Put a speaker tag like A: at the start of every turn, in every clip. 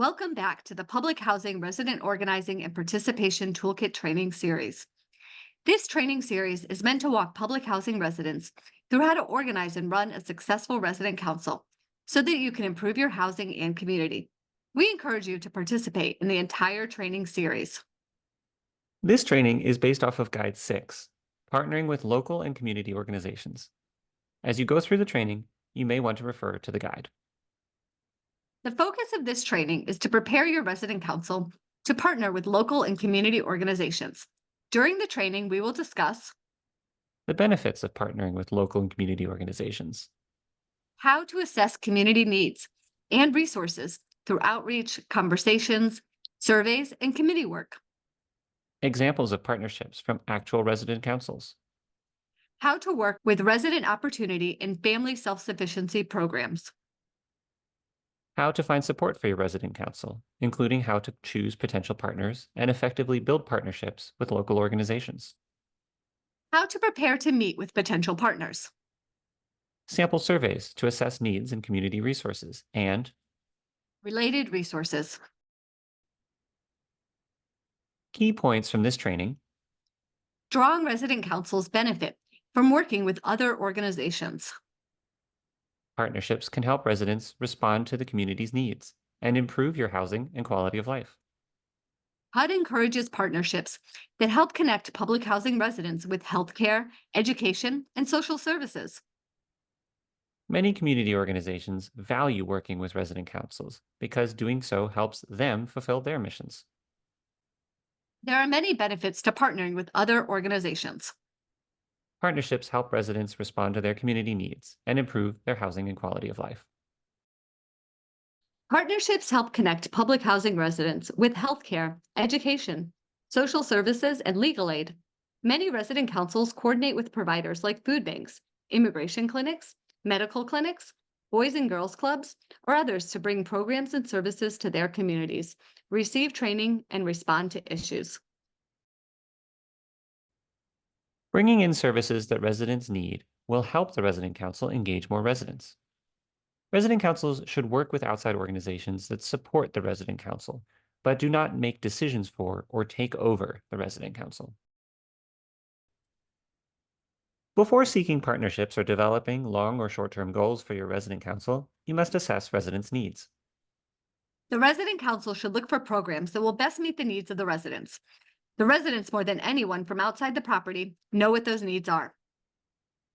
A: Welcome back to the Public Housing Resident Organizing and Participation Toolkit training series. This training series is meant to walk public housing residents through how to organize and run a successful resident council so that you can improve your housing and community. We encourage you to participate in the entire training series.
B: This training is based off of Guide 6, Partnering with Local and Community Organizations. As you go through the training, you may want to refer to the guide.
A: The focus of this training is to prepare your resident council to partner with local and community organizations. During the training, we will discuss
B: The benefits of partnering with local and community organizations,
A: how to assess community needs and resources through outreach, conversations, surveys, and committee work.
B: examples of partnerships from actual resident councils,
A: How to work with resident opportunity and family self-sufficiency programs.
B: how to find support for your resident council, including how to choose potential partners and effectively build partnerships with local organizations,
A: How to prepare to meet with potential partners.
B: sample surveys to assess needs and community resources, and
A: Related resources.
B: key points from this training.
A: Strong resident councils benefit from working with other organizations.
B: Partnerships can help residents respond to the community's needs and improve your housing and quality of life.
A: HUD encourages partnerships that help connect public housing residents with healthcare, education, and social services.
B: Many community organizations value working with resident councils because doing so helps them fulfill their missions.
A: There are many benefits to partnering with other organizations.
B: Partnerships help residents respond to their community needs and improve their housing and quality of life.
A: Partnerships help connect public housing residents with healthcare, education, social services, and legal aid. Many resident councils coordinate with providers like food banks, immigration clinics, medical clinics, boys and girls clubs, or others to bring programs and services to their communities, receive training, and respond to issues.
B: Bringing in services that residents need will help the resident council engage more residents. Resident councils should work with outside organizations that support the resident council, but do not make decisions for or take over the resident council. Before seeking partnerships or developing long or short-term goals for your resident council, you must assess residents' needs.
A: The resident council should look for programs that will best meet the needs of the residents. The residents, more than anyone from outside the property, know what those needs are.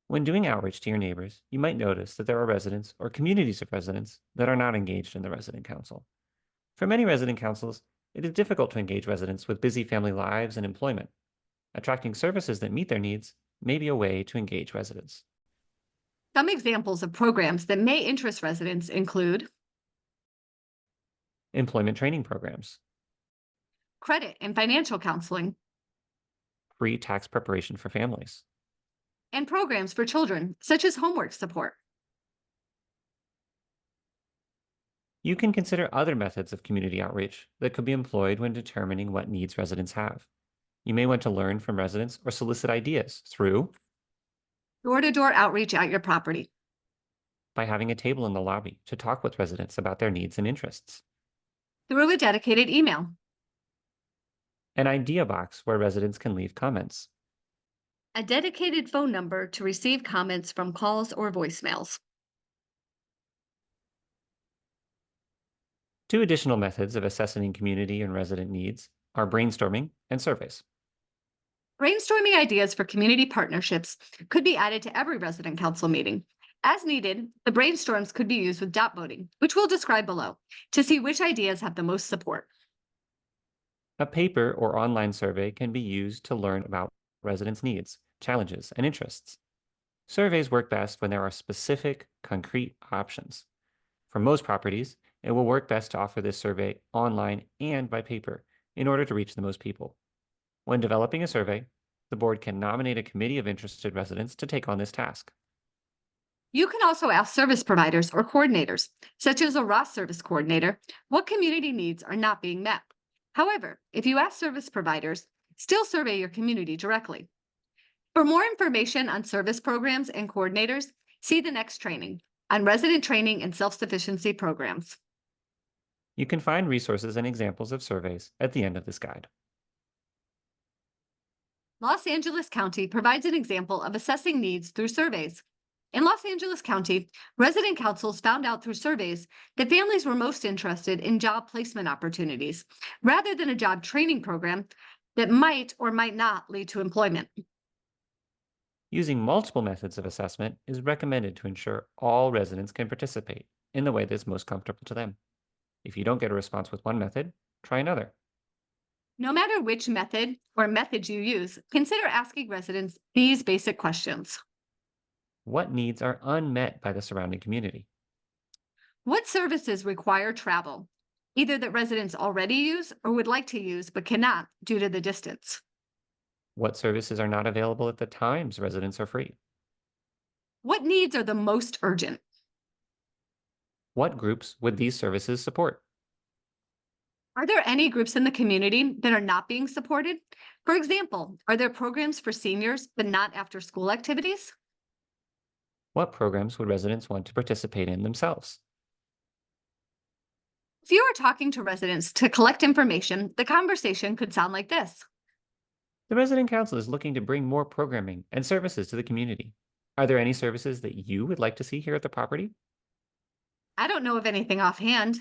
B: When doing outreach to your neighbors, you might notice that there are residents or communities of residents that are not engaged in the resident council. For many resident councils, it is difficult to engage residents with busy family lives and employment. Attracting services that meet their needs may be a way to engage residents.
A: Some examples of programs that may interest residents include
B: Employment training programs,
A: credit and financial counseling,
B: free tax preparation for families,
A: and programs for children, such as homework support.
B: You can consider other methods of community outreach that could be employed when determining what needs residents have. You may want to learn from residents or solicit ideas through
A: Door-to-door outreach at your property,
B: by having a table in the lobby to talk with residents about their needs and interests,
A: through a dedicated email,
B: an idea box where residents can leave comments,
A: a dedicated phone number to receive comments from calls or voicemails.
B: Two additional methods of assessing community and resident needs are brainstorming and surveys.
A: Brainstorming ideas for community partnerships could be added to every resident council meeting. As needed, the brainstorms could be used with dot voting, which we'll describe below, to see which ideas have the most support.
B: A paper or online survey can be used to learn about residents' needs, challenges, and interests. Surveys work best when there are specific, concrete options. For most properties, it will work best to offer this survey online and by paper in order to reach the most people. When developing a survey, the board can nominate a committee of interested residents to take on this task.
A: You can also ask service providers or coordinators, such as a Ross service coordinator, what community needs are not being met. However, if you ask service providers, still survey your community directly. For more information on service programs and coordinators, see the next training on resident training and self-sufficiency programs.
B: You can find resources and examples of surveys at the end of this guide.
A: Los Angeles County provides an example of assessing needs through surveys. In Los Angeles County, resident councils found out through surveys that families were most interested in job placement opportunities rather than a job training program that might or might not lead to employment.
B: Using multiple methods of assessment is recommended to ensure all residents can participate in the way that's most comfortable to them. If you don't get a response with one method, try another.
A: No matter which method or methods you use, consider asking residents these basic questions.
B: What needs are unmet by the surrounding community?
A: What services require travel, either that residents already use or would like to use but cannot due to the distance?
B: What services are not available at the times residents are free?
A: What needs are the most urgent?
B: What groups would these services support?
A: Are there any groups in the community that are not being supported? For example, are there programs for seniors but not after school activities?
B: What programs would residents want to participate in themselves?
A: If you are talking to residents to collect information, the conversation could sound like this.
B: The resident council is looking to bring more programming and services to the community. Are there any services that you would like to see here at the property?
A: I don't know of anything offhand.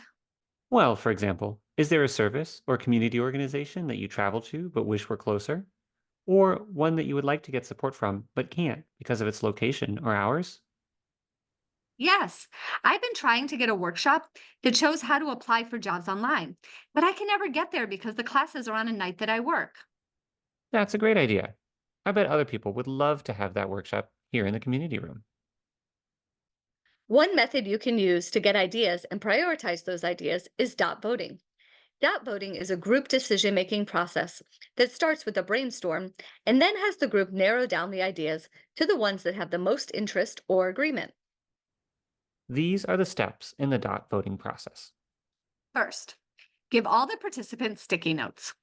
B: Well, for example, is there a service or community organization that you travel to but wish were closer? Or one that you would like to get support from but can't because of its location or hours?
A: Yes, I've been trying to get a workshop that shows how to apply for jobs online, but I can never get there because the classes are on a night that I work.
B: That's a great idea. I bet other people would love to have that workshop here in the community room.
A: One method you can use to get ideas and prioritize those ideas is dot voting. Dot voting is a group decision making process that starts with a brainstorm and then has the group narrow down the ideas to the ones that have the most interest or agreement.
B: These are the steps in the dot voting process.
A: First, give all the participants sticky notes.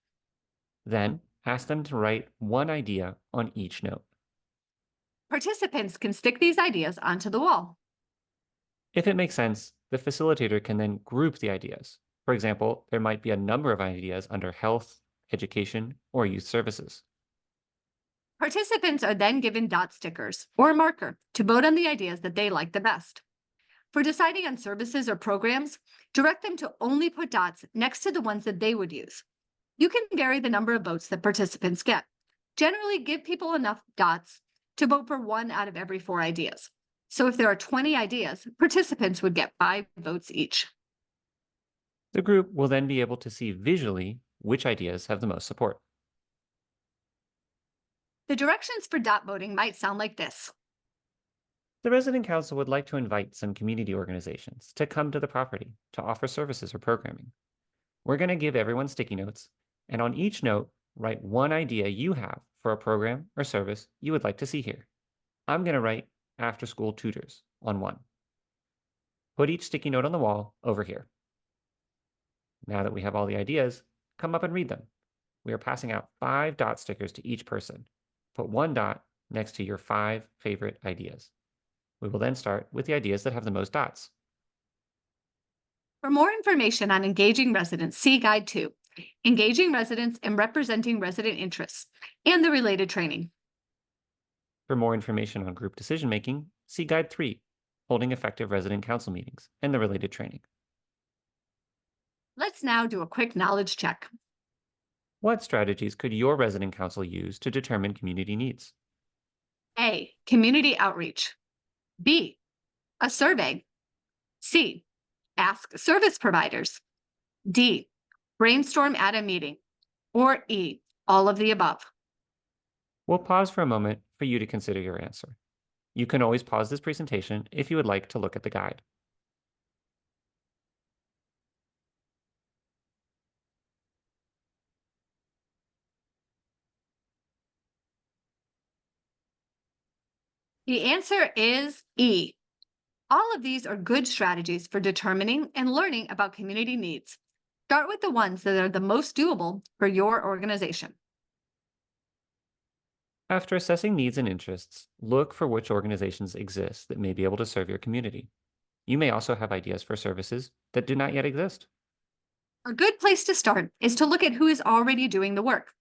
B: Then, ask them to write one idea on each note.
A: Participants can stick these ideas onto the wall.
B: If it makes sense, the facilitator can then group the ideas. For example, there might be a number of ideas under health, education, or youth services.
A: Participants are then given dot stickers or a marker to vote on the ideas that they like the best. For deciding on services or programs, direct them to only put dots next to the ones that they would use. You can vary the number of votes that participants get. Generally, give people enough dots to vote for one out of every 4 ideas. So if there are 20 ideas, participants would get 5 votes each.
B: The group will then be able to see visually which ideas have the most support.
A: The directions for dot voting might sound like this.
B: The resident council would like to invite some community organizations to come to the property to offer services or programming. We're going to give everyone sticky notes, and on each note, write one idea you have for a program or service you would like to see here. I'm going to write after school tutors on one. Put each sticky note on the wall over here. Now that we have all the ideas, come up and read them. We are passing out 5 dot stickers to each person. Put one dot next to your 5 favorite ideas. We will then start with the ideas that have the most dots.
A: For more information on engaging residents, see Guide 2, Engaging Residents and Representing Resident Interests, and the related training.
B: For more information on group decision making, see Guide 3, Holding Effective Resident Council Meetings, and the related training.
A: Let's now do a quick knowledge check.
B: What strategies could your resident council use to determine community needs?
A: A, community outreach. B, a survey. C, ask service providers. D, brainstorm at a meeting. Or E, all of the above.
B: We'll pause for a moment for you to consider your answer. You can always pause this presentation if you would like to look at the guide.
A: The answer is E. All of these are good strategies for determining and learning about community needs. Start with the ones that are the most doable for your organization.
B: After assessing needs and interests, look for which organizations exist that may be able to serve your community. You may also have ideas for services that do not yet exist.
A: A good place to start is to look at who is already doing the work.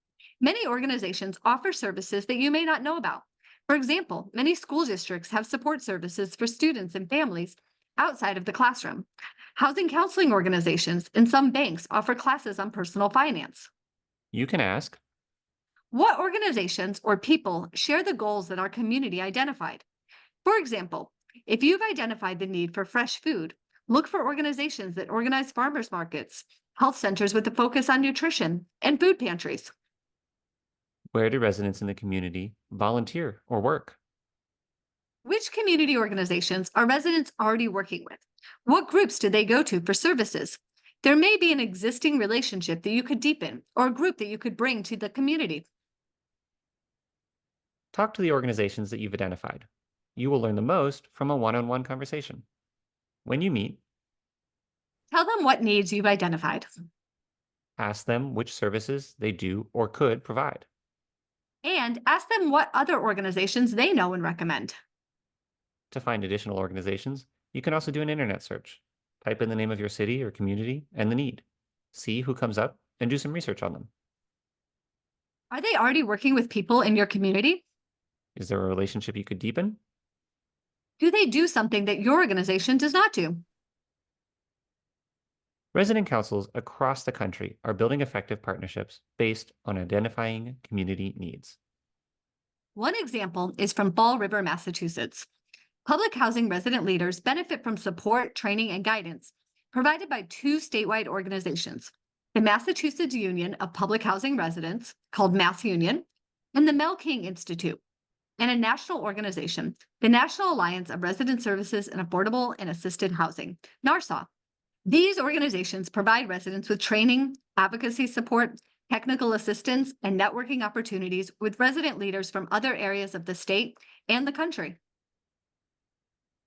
A: Many organizations offer services that you may not know about. For example, many school districts have support services for students and families outside of the classroom. Housing counseling organizations and some banks offer classes on personal finance.
B: You can ask,
A: What organizations or people share the goals that our community identified? For example, if you've identified the need for fresh food, look for organizations that organize farmers markets, health centers with a focus on nutrition, and food pantries.
B: where do residents in the community volunteer or work?
A: Which community organizations are residents already working with? What groups do they go to for services? There may be an existing relationship that you could deepen or a group that you could bring to the community.
B: Talk to the organizations that you've identified. You will learn the most from a one-on-one conversation. When you meet,
A: Tell them what needs you've identified
B: ask them which services they do or could provide.
A: and ask them what other organizations they know and recommend.
B: To find additional organizations, you can also do an internet search. Type in the name of your city or community and the need. See who comes up and do some research on them.
A: Are they already working with people in your community?
B: Is there a relationship you could deepen?
A: Do they do something that your organization does not do?
B: Resident councils across the country are building effective partnerships based on identifying community needs.
A: One example is from Fall River, Massachusetts. Public housing resident leaders benefit from support, training, and guidance provided by two statewide organizations, the Massachusetts Union of Public Housing Residents, called Mass Union, and the Mel King Institute, and a national organization, the National Alliance of Resident Services in Affordable and Assisted Housing, NARSA. These organizations provide residents with training, advocacy support, technical assistance, and networking opportunities with resident leaders from other areas of the state and the country.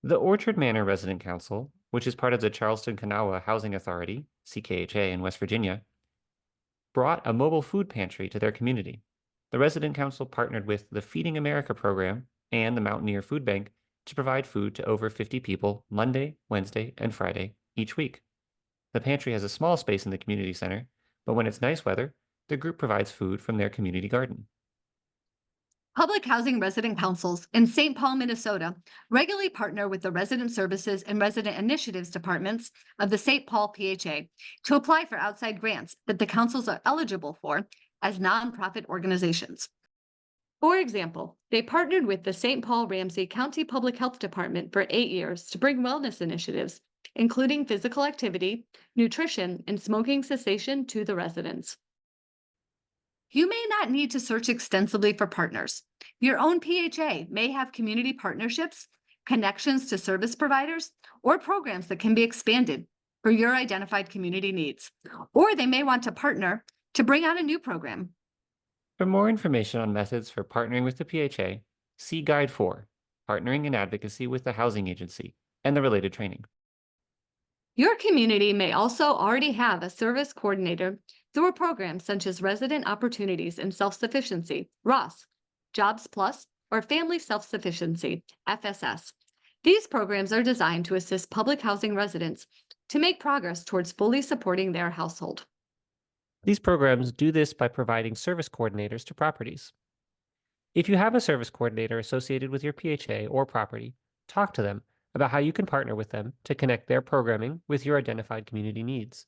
B: The Orchard Manor Resident Council, which is part of the Charleston Kanawha Housing Authority, CKHA in West Virginia, brought a mobile food pantry to their community. The Resident Council partnered with the Feeding America program and the Mountaineer Food Bank to provide food to over 50 people Monday, Wednesday, and Friday each week. The pantry has a small space in the community center, but when it's nice weather, the group provides food from their community garden.
A: Public housing resident councils in St. Paul, Minnesota regularly partner with the resident services and resident initiatives departments of the St. Paul PHA to apply for outside grants that the councils are eligible for as nonprofit organizations. For example, they partnered with the St. Paul Ramsey County Public Health Department for 8 years to bring wellness initiatives, including physical activity, nutrition, and smoking cessation to the residents. You may not need to search extensively for partners. Your own PHA may have community partnerships, connections to service providers, or programs that can be expanded for your identified community needs. Or they may want to partner to bring on a new program.
B: For more information on methods for partnering with the PHA, see Guide 4, Partnering in Advocacy with the Housing Agency, and the related training.
A: Your community may also already have a service coordinator through a program such as Resident Opportunities and Self-Sufficiency, ROS, Jobs Plus, or Family Self-Sufficiency, FSS. These programs are designed to assist public housing residents to make progress towards fully supporting their household.
B: These programs do this by providing service coordinators to properties. If you have a service coordinator associated with your PHA or property, talk to them about how you can partner with them to connect their programming with your identified community needs.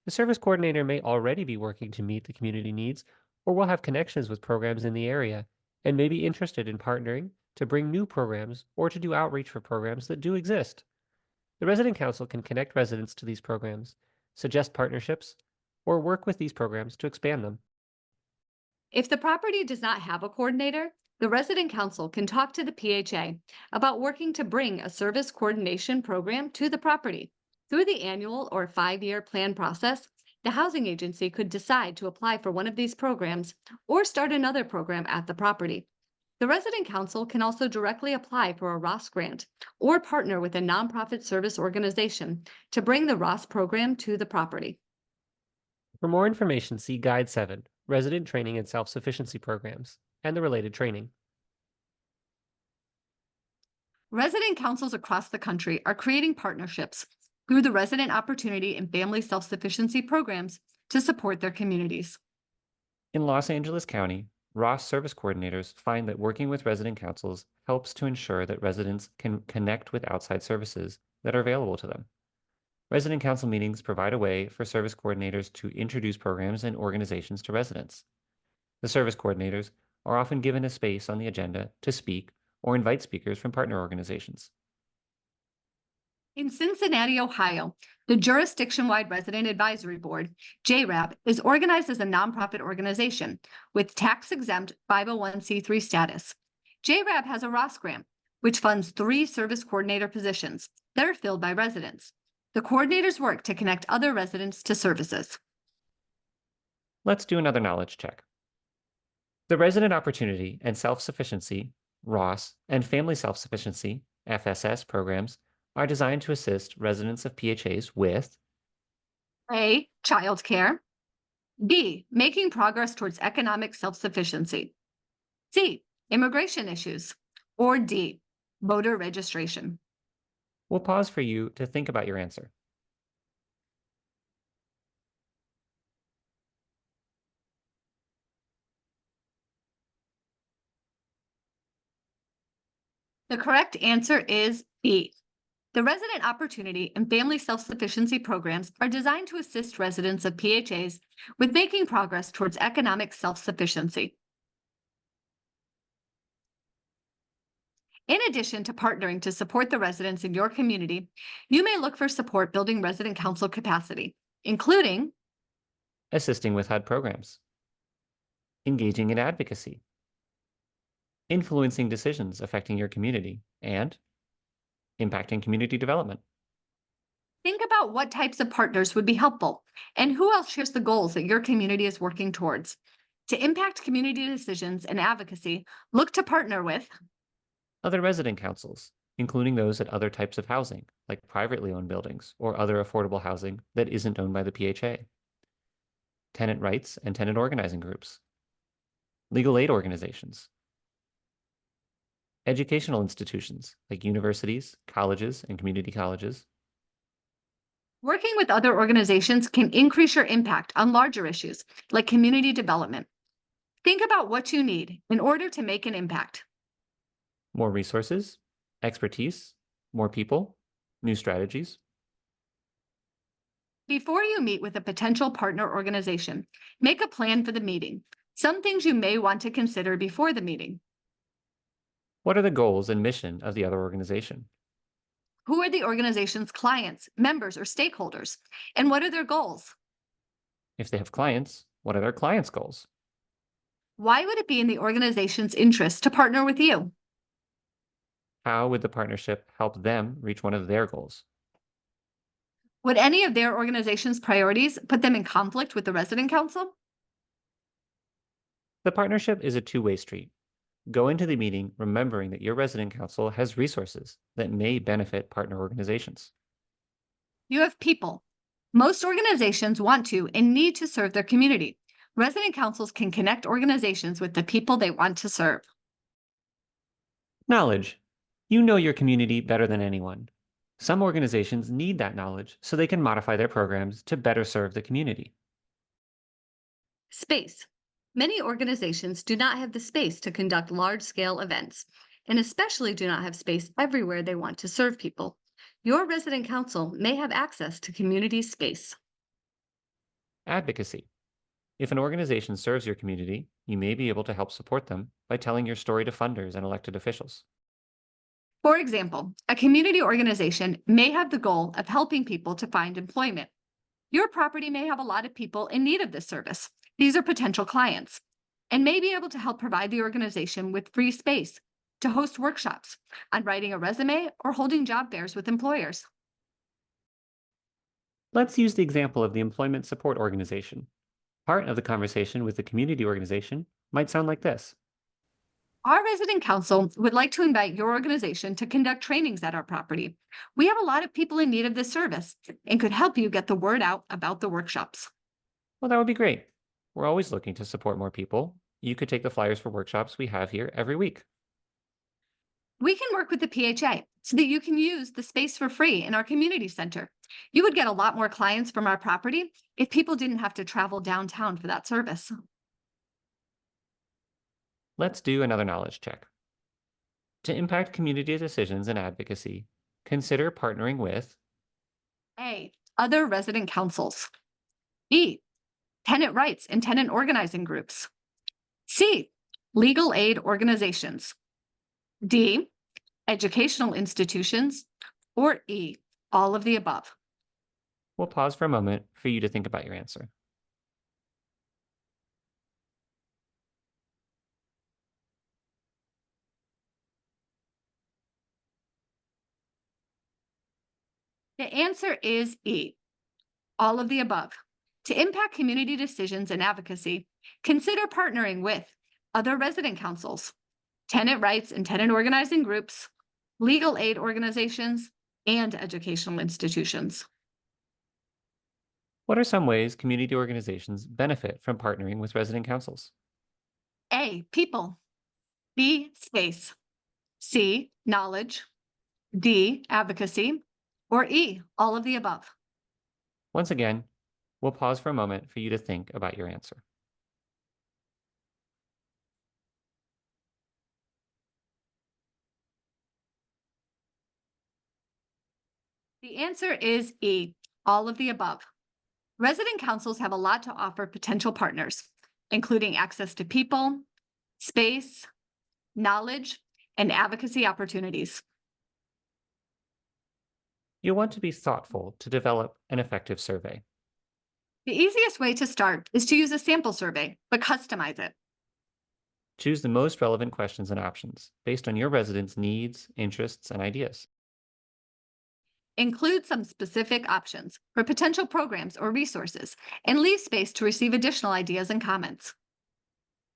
B: The service coordinator may already be working to meet the community needs or will have connections with programs in the area and may be interested in partnering to bring new programs or to do outreach for programs that do exist. The Resident Council can connect residents to these programs, suggest partnerships, or work with these programs to expand them.
A: If the property does not have a coordinator, the resident council can talk to the PHA about working to bring a service coordination program to the property. Through the annual or 5-year plan process, the housing agency could decide to apply for one of these programs or start another program at the property. The resident council can also directly apply for a ROS grant or partner with a nonprofit service organization to bring the ROS program to the property.
B: For more information, see Guide 7, Resident Training and Self-Sufficiency Programs, and the related training.
A: Resident councils across the country are creating partnerships through the Resident Opportunity and Family Self-Sufficiency programs to support their communities.
B: In Los Angeles County, Ross service coordinators find that working with resident councils helps to ensure that residents can connect with outside services that are available to them. Resident council meetings provide a way for service coordinators to introduce programs and organizations to residents. The service coordinators are often given a space on the agenda to speak or invite speakers from partner organizations.
A: In Cincinnati, Ohio, the Jurisdiction-Wide Resident Advisory Board, JRAB, is organized as a nonprofit organization with tax-exempt 501c3 status. JRAB has a Ross grant, which funds 3 service coordinator positions that are filled by residents. The coordinators work to connect other residents to services.
B: Let's do another knowledge check. The Resident Opportunity and Self-Sufficiency, ROSS, and Family Self-Sufficiency, FSS programs are designed to assist residents of PHAs with
A: A, childcare. B, making progress towards economic self-sufficiency. C, immigration issues. Or D, voter registration.
B: We'll pause for you to think about your answer.
A: The correct answer is B. The Resident Opportunity and Family Self-Sufficiency programs are designed to assist residents of PHAs with making progress towards economic self-sufficiency. In addition to partnering to support the residents in your community, you may look for support building resident council capacity, including
B: Assisting with HUD programs, engaging in advocacy, influencing decisions affecting your community, and impacting community development.
A: think about what types of partners would be helpful and who else shares the goals that your community is working towards. To impact community decisions and advocacy, look to partner with
B: Other resident councils, including those at other types of housing, like privately owned buildings or other affordable housing that isn't owned by the PHA, tenant rights and tenant organizing groups, legal aid organizations, educational institutions like universities, colleges, and community colleges.
A: working with other organizations can increase your impact on larger issues like community development. Think about what you need in order to make an impact.
B: More resources, expertise, more people, new strategies.
A: Before you meet with a potential partner organization, make a plan for the meeting. Some things you may want to consider before the meeting.
B: What are the goals and mission of the other organization?
A: Who are the organization's clients, members, or stakeholders? And what are their goals?
B: If they have clients, what are their clients' goals?
A: Why would it be in the organization's interest to partner with you?
B: How would the partnership help them reach one of their goals?
A: Would any of their organization's priorities put them in conflict with the resident council?
B: The partnership is a two-way street. Go into the meeting remembering that your resident council has resources that may benefit partner organizations.
A: You have people. Most organizations want to and need to serve their community. Resident councils can connect organizations with the people they want to serve.
B: Knowledge. You know your community better than anyone. Some organizations need that knowledge so they can modify their programs to better serve the community.
A: Space. Many organizations do not have the space to conduct large-scale events, and especially do not have space everywhere they want to serve people. Your resident council may have access to community space.
B: Advocacy. If an organization serves your community, you may be able to help support them by telling your story to funders and elected officials.
A: For example, a community organization may have the goal of helping people to find employment. Your property may have a lot of people in need of this service. These are potential clients, and may be able to help provide the organization with free space to host workshops on writing a resume or holding job fairs with employers.
B: Let's use the example of the Employment Support Organization. Part of the conversation with the community organization might sound like this.
A: Our resident council would like to invite your organization to conduct trainings at our property. We have a lot of people in need of this service and could help you get the word out about the workshops.
B: Well, that would be great. We're always looking to support more people. You could take the flyers for workshops we have here every week.
A: We can work with the PHA so that you can use the space for free in our community center. You would get a lot more clients from our property if people didn't have to travel downtown for that service.
B: Let's do another knowledge check. To impact community decisions and advocacy, consider partnering with
A: A. Other resident councils. B. Tenant rights and tenant organizing groups. C. Legal aid organizations. D. Educational institutions. Or E. All of the above.
B: We'll pause for a moment for you to think about your answer.
A: The answer is E. All of the above. To impact community decisions and advocacy, consider partnering with other resident councils, tenant rights and tenant organizing groups, legal aid organizations, and educational institutions.
B: What are some ways community organizations benefit from partnering with resident councils?
A: A. People. B. Space. C. Knowledge. D. Advocacy. Or E. All of the above.
B: Once again, we'll pause for a moment for you to think about your answer.
A: The answer is E. All of the above. Resident councils have a lot to offer potential partners, including access to people, space, knowledge, and advocacy opportunities.
B: You'll want to be thoughtful to develop an effective survey.
A: The easiest way to start is to use a sample survey, but customize it.
B: Choose the most relevant questions and options based on your residents' needs, interests, and ideas.
A: Include some specific options for potential programs or resources, and leave space to receive additional ideas and comments.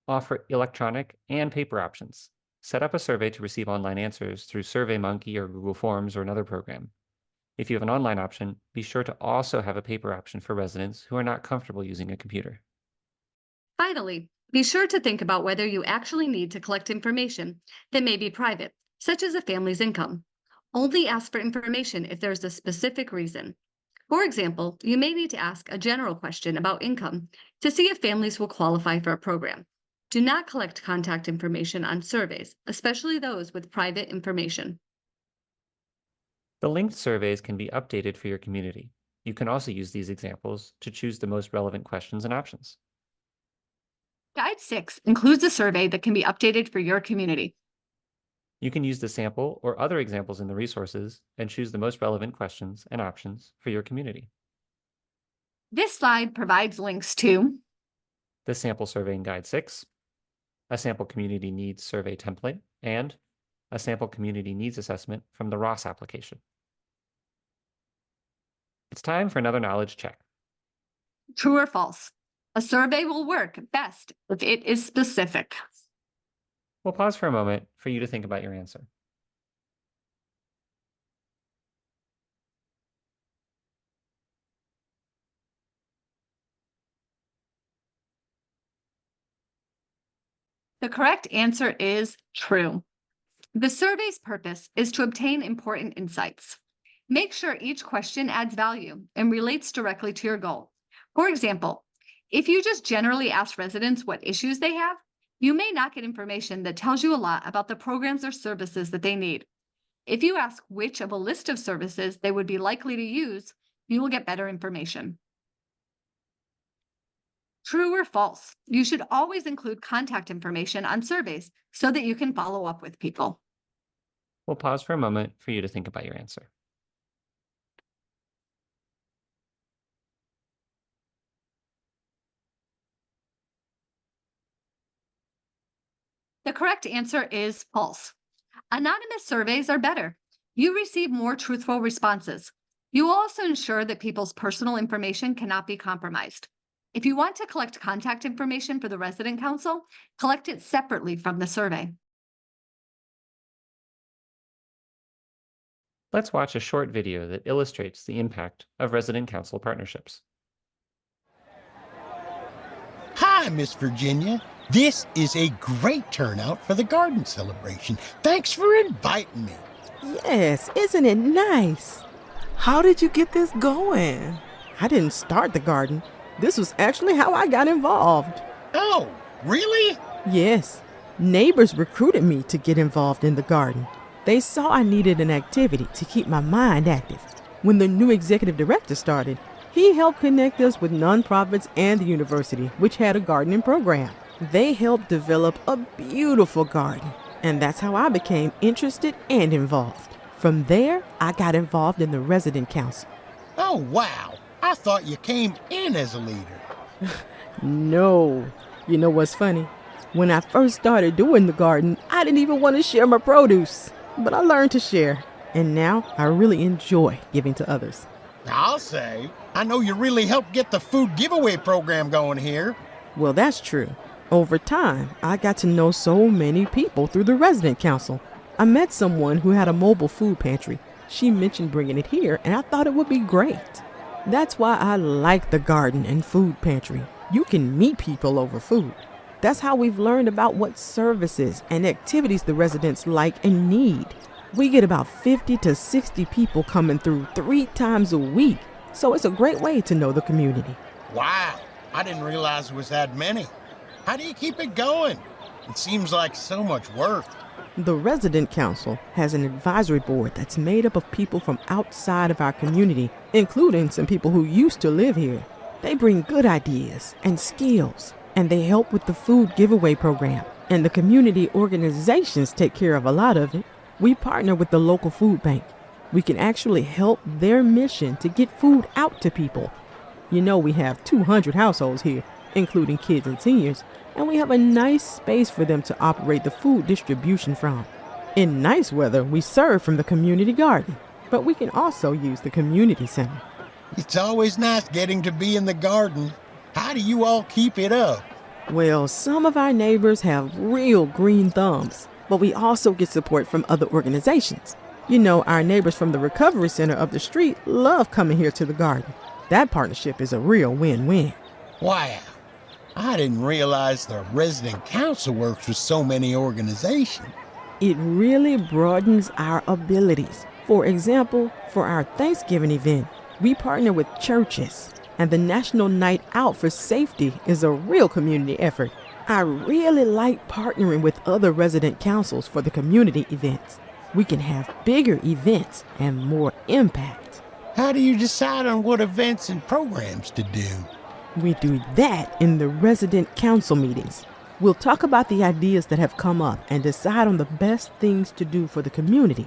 B: Offer electronic and paper options. Set up a survey to receive online answers through SurveyMonkey or Google Forms or another program. If you have an online option, be sure to also have a paper option for residents who are not comfortable using a computer.
A: Finally, be sure to think about whether you actually need to collect information that may be private, such as a family's income. Only ask for information if there's a specific reason. For example, you may need to ask a general question about income to see if families will qualify for a program. Do not collect contact information on surveys, especially those with private information.
B: The linked surveys can be updated for your community. You can also use these examples to choose the most relevant questions and options.
A: Guide 6 includes a survey that can be updated for your community.
B: You can use the sample or other examples in the resources and choose the most relevant questions and options for your community.
A: This slide provides links to
B: The sample survey in Guide 6, a sample community needs survey template, and a sample community needs assessment from the Ross application. It's time for another knowledge check.
A: true or false. A survey will work best if it is specific.
B: We'll pause for a moment for you to think about your answer.
A: The correct answer is true. The survey's purpose is to obtain important insights. Make sure each question adds value and relates directly to your goal. For example, if you just generally ask residents what issues they have, you may not get information that tells you a lot about the programs or services that they need. If you ask which of a list of services they would be likely to use, you will get better information. True or false? You should always include contact information on surveys so that you can follow up with people.
B: We'll pause for a moment for you to think about your answer.
A: The correct answer is false. Anonymous surveys are better. You receive more truthful responses. You also ensure that people's personal information cannot be compromised. If you want to collect contact information for the resident council, collect it separately from the survey.
B: Let's watch a short video that illustrates the impact of resident council partnerships.
C: Hi, Miss Virginia. This is a great turnout for the garden celebration. Thanks for inviting me.
D: Yes, isn't it nice?
E: How did you get this going?
D: I didn't start the garden. This was actually how I got involved.
C: Oh, really?
D: Yes, neighbors recruited me to get involved in the garden. They saw I needed an activity to keep my mind active. When the new executive director started, he helped connect us with nonprofits and the university, which had a gardening program. They helped develop a beautiful garden, and that's how I became interested and involved. From there, I got involved in the resident council.
C: Oh, wow. I thought you came in as a leader.
D: No. You know what's funny? When I first started doing the garden, I didn't even want to share my produce. But I learned to share, and now I really enjoy giving to others.
C: I'll say, I know you really helped get the food giveaway program going here.
D: Well, that's true. Over time, I got to know so many people through the resident council. I met someone who had a mobile food pantry. She mentioned bringing it here, and I thought it would be great. That's why I like the garden and food pantry. You can meet people over food. That's how we've learned about what services and activities the residents like and need. We get about 50 to 60 people coming through 3 times a week, so it's a great way to know the community.
C: Wow, I didn't realize it was that many. How do you keep it going? It seems like so much work.
D: The resident council has an advisory board that's made up of people from outside of our community, including some people who used to live here. They bring good ideas and skills, and they help with the food giveaway program. And the community organizations take care of a lot of it. We partner with the local food bank. We can actually help their mission to get food out to people. You know, we have 200 households here, including kids and seniors, and we have a nice space for them to operate the food distribution from. In nice weather, we serve from the community garden, but we can also use the community center.
C: It's always nice getting to be in the garden. How do you all keep it up?
D: Well, some of our neighbors have real green thumbs, but we also get support from other organizations. You know, our neighbors from the recovery center up the street love coming here to the garden. That partnership is a real win-win.
C: Wow, I didn't realize the resident council works with so many organizations.
D: It really broadens our abilities. For example, for our Thanksgiving event, we partner with churches, and the National Night Out for Safety is a real community effort. I really like partnering with other resident councils for the community events. We can have bigger events and more impact.
C: How do you decide on what events and programs to do?
D: We do that in the resident council meetings. We'll talk about the ideas that have come up and decide on the best things to do for the community.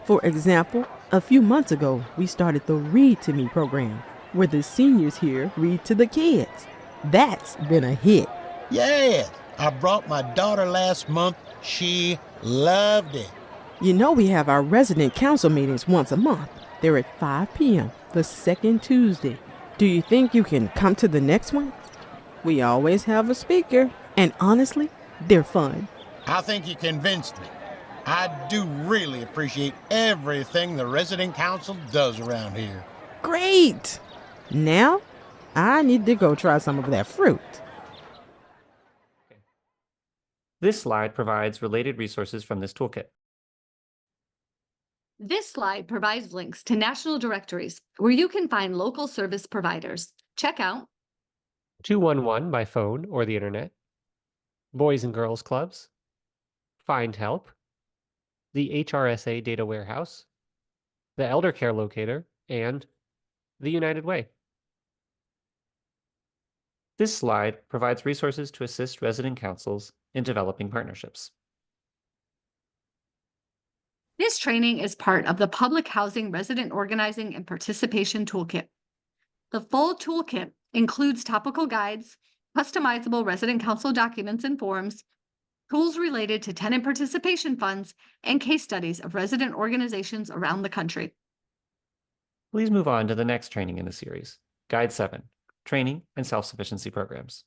D: For example, a few months ago, we started the Read to Me program, where the seniors here read to the kids. That's been a hit.
C: Yeah, I brought my daughter last month. She loved it.
D: You know, we have our resident council meetings once a month. They're at 5 p.m., the second Tuesday. Do you think you can come to the next one? We always have a speaker, and honestly, they're fun.
C: I think you convinced me. I do really appreciate everything the resident council does around here.
D: Great! Now, I need to go try some of that fruit.
B: This slide provides related resources from this toolkit.
A: This slide provides links to national directories where you can find local service providers. Check out
F: 211 by phone or the internet, Boys and Girls Clubs, Find Help, the HRSA Data Warehouse, the Elder Care Locator, and the United Way.
B: This slide provides resources to assist resident councils in developing partnerships.
A: this training is part of the Public Housing Resident Organizing and Participation Toolkit. The full toolkit includes topical guides, customizable resident council documents and forms, tools related to tenant participation funds, and case studies of resident organizations around the country.
B: Please move on to the next training in the series, Guide 7, Training and Self-Sufficiency Programs.